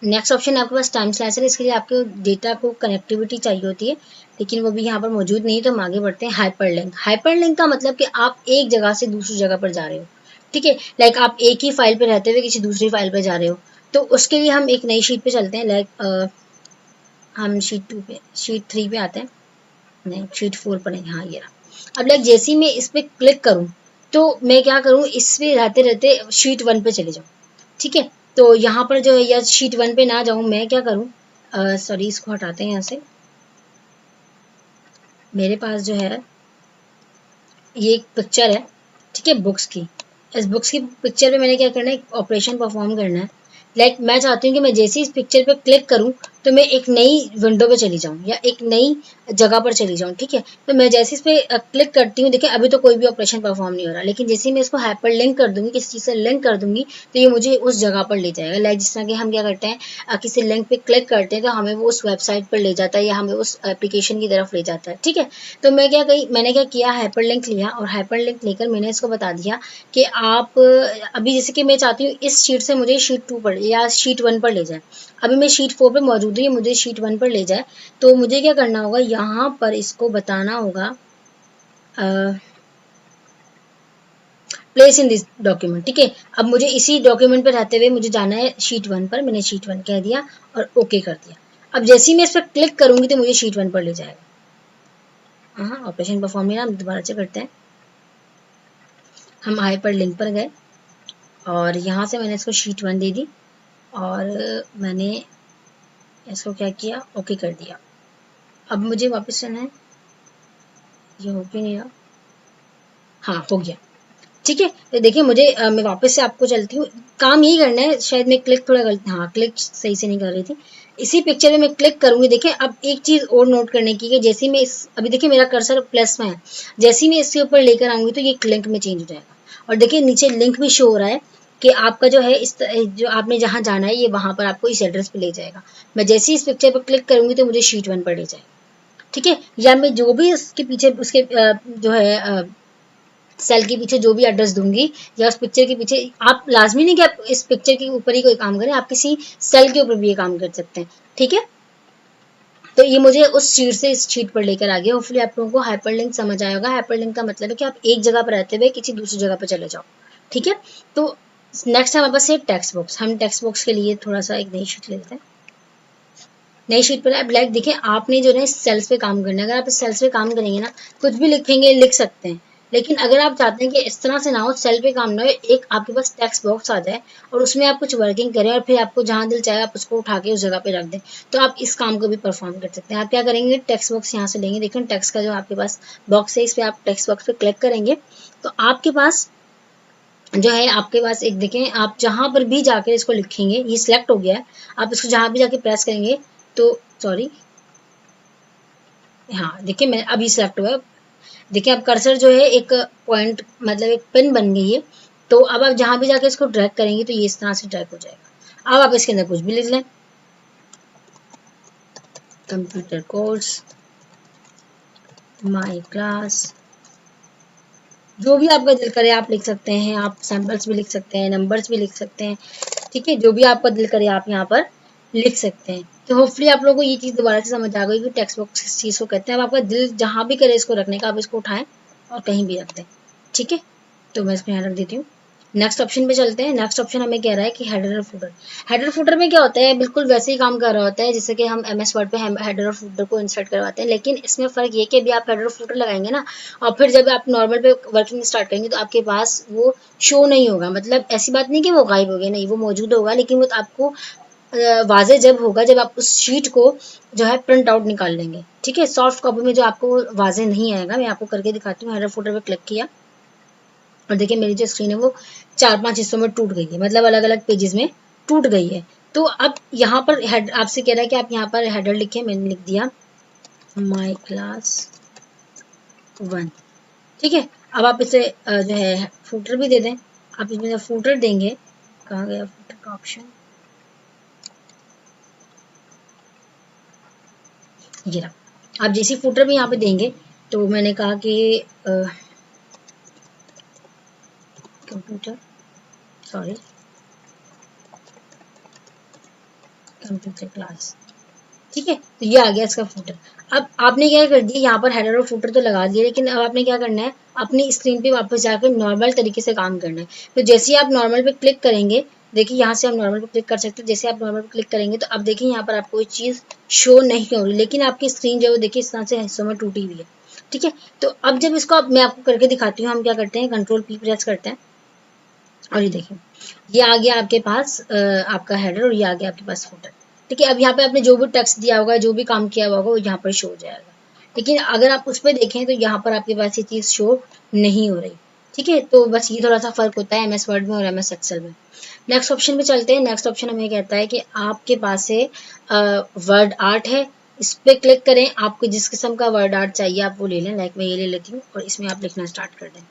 नेक्स्ट ऑप्शन आपके पास टाइम स्लाइसर है। इसके लिए आपको डेटा को कनेक्टिविटी चाहिए होती है, लेकिन वो भी यहाँ पर मौजूद नहीं, तो हम आगे बढ़ते हैं। हाइपरलिंक। हाइपरलिंक का मतलब कि आप एक जगह से दूसरी जगह पर जा रहे हो। ठीक है, लाइक आप एक ही फाइल पे रहते हुए किसी दूसरी फाइल पे जा रहे हो, तो उसके लिए हम एक नई शीट पे चलते हैं। लाइक हम शीट 2 पे, शीट 3 पे आते हैं, नहीं शीट 4 पर नहीं, हाँ ये रहा। अब लाइक जैसे ही मैं इस पर क्लिक करूँ तो मैं क्या करूँ, इस पे रहते रहते शीट 1 पे चले जाऊँ। ठीक है, तो यहाँ पर जो है या शीट 1 पे ना जाऊँ, मैं क्या करूँ, सॉरी इसको हटाते हैं यहाँ से। मेरे पास जो है ये एक पिक्चर है, ठीक है, बुक्स की। इस बुक्स की पिक्चर पे मैंने क्या करना है, एक ऑपरेशन परफॉर्म करना है। लाइक मैं चाहती हूँ कि मैं जैसे ही इस पिक्चर पे क्लिक करूँ तो मैं एक नई विंडो पे चली जाऊँ या एक नई जगह पर चली जाऊँ। ठीक है, तो मैं जैसे इस पे क्लिक करती हूँ, देखिए अभी तो कोई भी ऑपरेशन परफॉर्म नहीं हो रहा, लेकिन जैसे ही मैं इसको हाइपर लिंक कर दूंगी, किसी चीज़ से लिंक कर दूंगी, तो ये मुझे उस जगह पर ले जाएगा। लाइक जिस तरह कि हम क्या करते हैं, किसी लिंक पे क्लिक करते हैं तो हमें वो उस वेबसाइट पर ले जाता है या हमें उस एप्लीकेशन की तरफ ले जाता है। ठीक है, तो मैंने क्या किया, हाइपर लिंक लिया, और हाइपर लिंक लेकर मैंने इसको बता दिया कि आप अभी जैसे कि मैं चाहती हूँ इस शीट से मुझे शीट 2 पर या शीट 1 पर ले जाए। अभी मैं शीट 4 पे मौजूद हूँ, मुझे शीट 1 पर ले जाए, तो मुझे क्या करना होगा, यहाँ पर इसको बताना होगा प्लेस इन दिस डॉक्यूमेंट। ठीक है, अब मुझे इसी डॉक्यूमेंट पर रहते हुए मुझे जाना है शीट 1 पर। मैंने शीट 1 कह दिया और ओके कर दिया। अब जैसे ही मैं इस पर क्लिक करूंगी तो मुझे शीट 1 पर ले जाएगा। हाँ, ऑपरेशन परफॉर्म नहीं, हम दोबारा से करते हैं। हम हाइपर लिंक पर गए और यहाँ से मैंने इसको शीट 1 दे दी और मैंने इसको क्या किया, ओके कर दिया। अब मुझे वापस जाना है, ये हो क्यों नहीं रहा, हाँ हो गया। ठीक है, तो देखिए मुझे मैं वापस से आपको चलती हूँ, काम यही करना है। शायद मैं क्लिक थोड़ा गलत, हाँ क्लिक सही से नहीं कर रही थी। इसी पिक्चर में मैं क्लिक करूंगी। देखिए अब एक चीज़ और नोट करने की है, जैसे ही मैं इस, अभी देखिए मेरा कर्सर प्लस में है, जैसे ही मैं इसके ऊपर लेकर आऊंगी तो ये लिंक में चेंज हो जाएगा। और देखिए नीचे लिंक भी शो हो रहा है कि आपका जो है इस जो आपने जहाँ जाना है ये वहाँ पर आपको इस एड्रेस पे ले जाएगा। मैं जैसे ही इस पिक्चर पर क्लिक करूंगी तो मुझे शीट 1 पर ले जाएगा। ठीक है, या मैं जो भी उसके पीछे उसके जो है सेल के पीछे जो भी एड्रेस दूंगी या उस पिक्चर के पीछे, आप लाजमी नहीं कि आप इस पिक्चर के ऊपर ही कोई काम करें, आप किसी सेल के ऊपर भी ये काम कर सकते हैं। ठीक है, तो ये मुझे उस शीट से इस शीट पर लेकर आ गया। होपफुली आप लोगों को हाइपरलिंक समझ आया होगा। हाइपरलिंक का मतलब है कि आप एक जगह पर रहते हुए किसी दूसरी जगह पर चले जाओ। ठीक है, तो नेक्स्ट हमारे पास है टेक्स्ट बॉक्स। हम टेक्स्ट बॉक्स के लिए थोड़ा सा एक नई शीट लेते हैं। नई शीट पर आप लाइक देखिए, आपने जो है सेल्स पे काम करना है। अगर आप इस सेल्स पे काम करेंगे ना, कुछ भी लिखेंगे लिख सकते हैं, लेकिन अगर आप चाहते हैं कि इस तरह से ना हो, सेल पे काम ना हो, एक आपके पास टेक्स्ट बॉक्स आ जाए और उसमें आप कुछ वर्किंग करें और फिर आपको जहाँ दिल चाहे आप उसको उठा के उस जगह पे रख दें, तो आप इस काम को भी परफॉर्म कर सकते हैं। आप क्या करेंगे, टेक्स्ट बॉक्स यहाँ से लेंगे, देखिए टेक्स्ट का जो आपके पास बॉक्स है इस पर आप टेक्स्ट बॉक्स पे क्लिक करेंगे तो आपके पास जो है, आपके पास एक देखें, आप जहां पर भी जाकर इसको लिखेंगे, ये सिलेक्ट हो गया है, आप इसको जहां भी जाके प्रेस करेंगे तो सॉरी, हाँ देखिए मैं अभी सिलेक्ट हुआ है। देखिए अब कर्सर जो है एक पॉइंट मतलब एक पिन बन गई है, तो अब आप जहां भी जाके इसको ड्रैग करेंगे तो ये इस तरह से ड्रैग हो जाएगा। अब आप इसके अंदर कुछ भी लिख लें, कंप्यूटर कोर्स, माई क्लास, जो भी आपका दिल करे आप लिख सकते हैं, आप सैम्पल्स भी लिख सकते हैं, नंबर्स भी लिख सकते हैं, ठीक है, जो भी आपका दिल करे आप यहाँ पर लिख सकते हैं। तो होपफुली आप लोगों को ये चीज़ दोबारा से समझ आ गई कि टेक्स्ट बॉक्स किस चीज़ को कहते हैं। अब आपका दिल जहाँ भी करे इसको रखने का, आप इसको उठाएं और कहीं भी रख दें, ठीक है। तो मैं इसको यहाँ रख देती हूँ। नेक्स्ट ऑप्शन पे चलते हैं। नेक्स्ट ऑप्शन हमें कह रहा है कि हेडर और फुटर। हेडर फुटर में क्या होता है, बिल्कुल वैसे ही काम कर रहा होता है जैसे कि हम एमएस वर्ड पे हेडर और फुटर को इंसर्ट करवाते हैं, लेकिन इसमें फ़र्क ये कि अभी आप हेडर और फुटर लगाएंगे ना, और फिर जब आप नॉर्मल पे वर्किंग स्टार्ट करेंगे तो आपके पास वो शो नहीं होगा। मतलब ऐसी बात नहीं कि वो गायब हो गया, नहीं, वो मौजूद होगा, लेकिन वो आपको वाजे जब होगा जब आप उस शीट को जो है प्रिंट आउट निकाल लेंगे, ठीक है। सॉफ्ट कॉपी में जो आपको वाजे नहीं आएगा, मैं आपको करके दिखाती हूँ। हेडर फुटर पे क्लिक किया और देखिए मेरी जो स्क्रीन है वो 4-5 हिस्सों में टूट गई है, मतलब अलग अलग पेजेस में टूट गई है। तो अब यहाँ पर हेड आपसे कह रहा है कि आप यहाँ पर हेडर लिखें, मैंने लिख दिया माई क्लास 1, ठीक है। अब आप इसे जो है फूटर भी दे दें। आप इसमें जब फूटर देंगे, कहाँ गया फूटर का ऑप्शन, ये रहा। आप जैसे फूटर भी यहाँ पे देंगे तो मैंने कहा कि कंप्यूटर सॉरी कंप्यूटर क्लास, ठीक है। तो ये आ गया इसका फुटर। अब आपने क्या कर दिया, यहाँ पर हेडर और फुटर तो लगा दिया, लेकिन अब आपने क्या करना है, अपनी स्क्रीन पे वापस जाकर नॉर्मल तरीके से काम करना है। तो जैसे ही आप नॉर्मल पे क्लिक करेंगे, देखिए यहाँ से हम नॉर्मल पे क्लिक कर सकते हैं। जैसे आप नॉर्मल पे क्लिक करेंगे तो अब देखिए यहाँ पर आपको कोई चीज़ शो नहीं हो रही, लेकिन आपकी स्क्रीन जो है वो देखिए इस तरह से हिस्सों में टूटी हुई है, ठीक है। तो अब जब इसको मैं आपको करके दिखाती हूँ, हम क्या करते हैं, कंट्रोल P प्रेस करते हैं और ये देखिए ये आ गया आपके पास आपका हेडर और ये आ गया आपके पास फुटर, ठीक है। अब यहाँ पे आपने जो भी टेक्स्ट दिया होगा, जो भी काम किया होगा, वो यहाँ पर शो हो जाएगा। लेकिन अगर आप उस पर देखें तो यहाँ पर आपके पास ये चीज़ शो नहीं हो रही, ठीक है। तो बस ये थोड़ा सा फर्क होता है एमएस वर्ड में और एमएस एक्सेल में। नेक्स्ट ऑप्शन पे चलते हैं। नेक्स्ट ऑप्शन हमें कहता है कि आपके पास से वर्ड आर्ट है, इस पर क्लिक करें, आपको जिस किस्म का वर्ड आर्ट चाहिए आप वो ले लें। लाइक मैं ये ले लेती हूँ और इसमें आप लिखना स्टार्ट कर दें,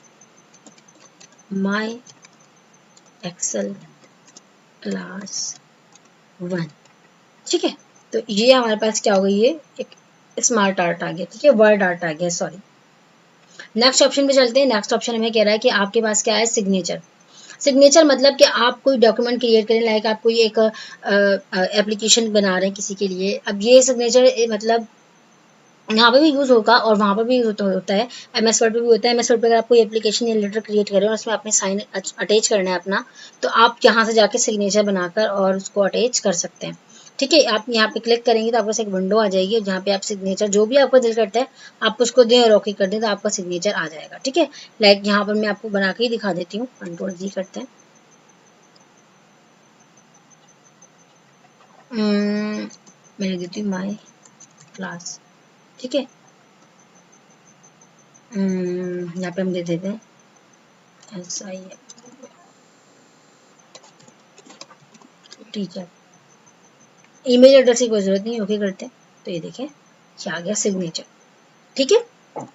माई एक्सेल क्लास 1, ठीक है। तो ये हमारे पास क्या हो गई है, एक स्मार्ट आर्ट आ गया, ठीक है, वर्ड आर्ट आ गया, सॉरी। नेक्स्ट ऑप्शन पे चलते हैं। नेक्स्ट ऑप्शन हमें कह रहा है कि आपके पास क्या है, सिग्नेचर। सिग्नेचर मतलब कि आप कोई डॉक्यूमेंट क्रिएट करें, लाइक आप कोई एक एप्लीकेशन बना रहे हैं किसी के लिए। अब ये सिग्नेचर मतलब यहाँ पे भी यूज़ होगा और वहाँ पर भी यूज होता है, एमएस वर्ड पे भी होता है। एमएस वर्ड पे अगर आप कोई एप्लीकेशन या लेटर क्रिएट करें और उसमें आपने साइन अटैच करना है अपना, तो आप यहाँ से जाके सिग्नेचर बनाकर और उसको अटैच कर सकते हैं, ठीक है। आप यहाँ पे क्लिक करेंगे तो आपके पास एक विंडो आ जाएगी जहाँ पे आप सिग्नेचर जो भी आपका दिल करता है आप उसको दें और ओके कर दें तो आपका सिग्नेचर आ जाएगा, ठीक है। लाइक यहाँ पर मैं आपको बना के ही दिखा देती हूँ, कंट्रोल जी करते हैं। मैं लिख देती हूँ माई क्लास, ठीक है। यहाँ पे हम दे देते हैं SI टीचर। ईमेल एड्रेस की कोई जरूरत नहीं, ओके करते हैं। तो ये देखें क्या आ गया, सिग्नेचर, ठीक है।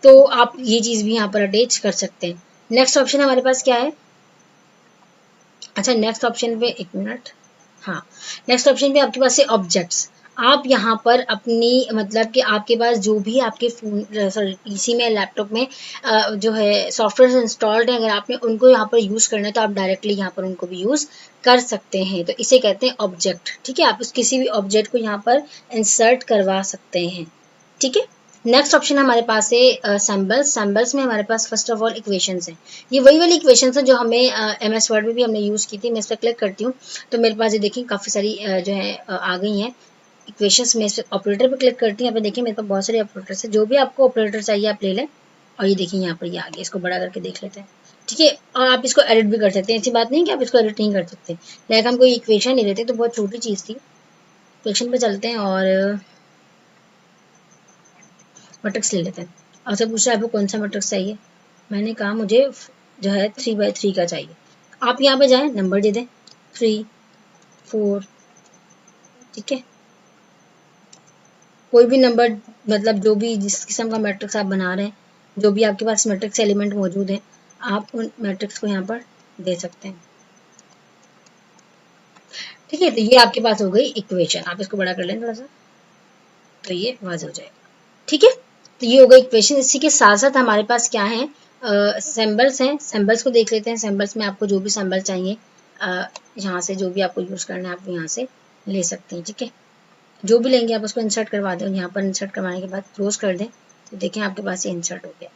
तो आप ये चीज़ भी यहाँ पर अटैच कर सकते हैं। नेक्स्ट ऑप्शन हमारे पास क्या है, अच्छा नेक्स्ट ऑप्शन पे एक मिनट, हाँ नेक्स्ट ऑप्शन पे आपके पास है ऑब्जेक्ट्स। आप यहाँ पर अपनी मतलब कि आपके पास जो भी आपके फोन सॉरी पीसी में लैपटॉप में जो है सॉफ्टवेयर इंस्टॉल्ड है, अगर आपने उनको यहाँ पर यूज़ करना है तो आप डायरेक्टली यहाँ पर उनको भी यूज़ कर सकते हैं। तो इसे कहते हैं ऑब्जेक्ट, ठीक है। आप उस किसी भी ऑब्जेक्ट को यहाँ पर इंसर्ट करवा सकते हैं, ठीक है। नेक्स्ट ऑप्शन हमारे पास है सैम्बल्स। सैम्बल्स में हमारे पास फर्स्ट ऑफ ऑल इक्वेशंस हैं। ये वही वाली इक्वेशंस हैं जो हमें एमएस वर्ड में भी हमने यूज़ की थी। मैं इस पर क्लिक करती हूँ तो मेरे पास ये देखिए काफ़ी सारी जो है आ गई हैं इक्वेशंस में। इस ऑपरेटर पर क्लिक करती हूँ, यहाँ पे देखिए मेरे पास बहुत सारे ऑपरेटर्स हैं, जो भी आपको ऑपरेटर चाहिए आप ले लें। और ये देखिए यहाँ पर ये आ गया, इसको बड़ा करके देख लेते हैं। ठीक है, और आप इसको एडिट भी कर सकते हैं, ऐसी बात नहीं कि आप इसको एडिट नहीं कर सकते। लाइक हम कोई इक्वेशन ले लेते तो बहुत छोटी चीज़ थी, इक्वेशन पे चलते हैं और मैट्रिक्स ले लेते हैं। आपसे पूछ रहा है आपको कौन सा मैट्रिक्स चाहिए, मैंने कहा मुझे जो है 3x3 का चाहिए। आप यहाँ पे जाएं, नंबर दे दें 3 4, ठीक है, कोई भी नंबर, मतलब जो भी जिस किस्म का मैट्रिक्स आप बना रहे हैं, जो भी आपके पास मैट्रिक्स एलिमेंट मौजूद है, आप उन मैट्रिक्स को यहाँ पर दे सकते हैं। ठीक है, तो ये आपके पास हो गई इक्वेशन। आप इसको बड़ा कर लें थोड़ा सा, तो ये वाज हो जाएगा। ठीक है, तो ये हो गई इक्वेशन। इसी के साथ साथ हमारे पास क्या है, सिंबल्स हैं। सिंबल्स को देख लेते हैं। सिंबल्स में आपको जो भी सिंबल चाहिए, यहाँ से जो भी आपको यूज़ करना है आप यहाँ से ले सकते हैं। ठीक है, जो भी लेंगे आप उसको इंसर्ट करवा दें, यहाँ पर इंसर्ट करवाने के बाद क्लोज कर दें, तो देखें आपके पास ये इंसर्ट हो गया।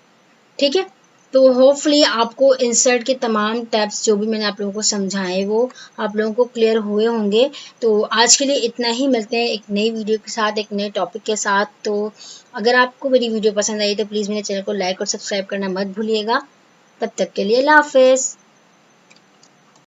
ठीक है, तो होपफुली आपको इंसर्ट के तमाम टैब्स जो भी मैंने आप लोगों को समझाए वो आप लोगों को क्लियर हुए होंगे। तो आज के लिए इतना ही, मिलते हैं एक नई वीडियो के साथ, एक नए टॉपिक के साथ। तो अगर आपको मेरी वीडियो पसंद आई तो प्लीज़ मेरे चैनल को लाइक और सब्सक्राइब करना मत भूलिएगा। तब तक के लिए अल्लाह हाफिज़।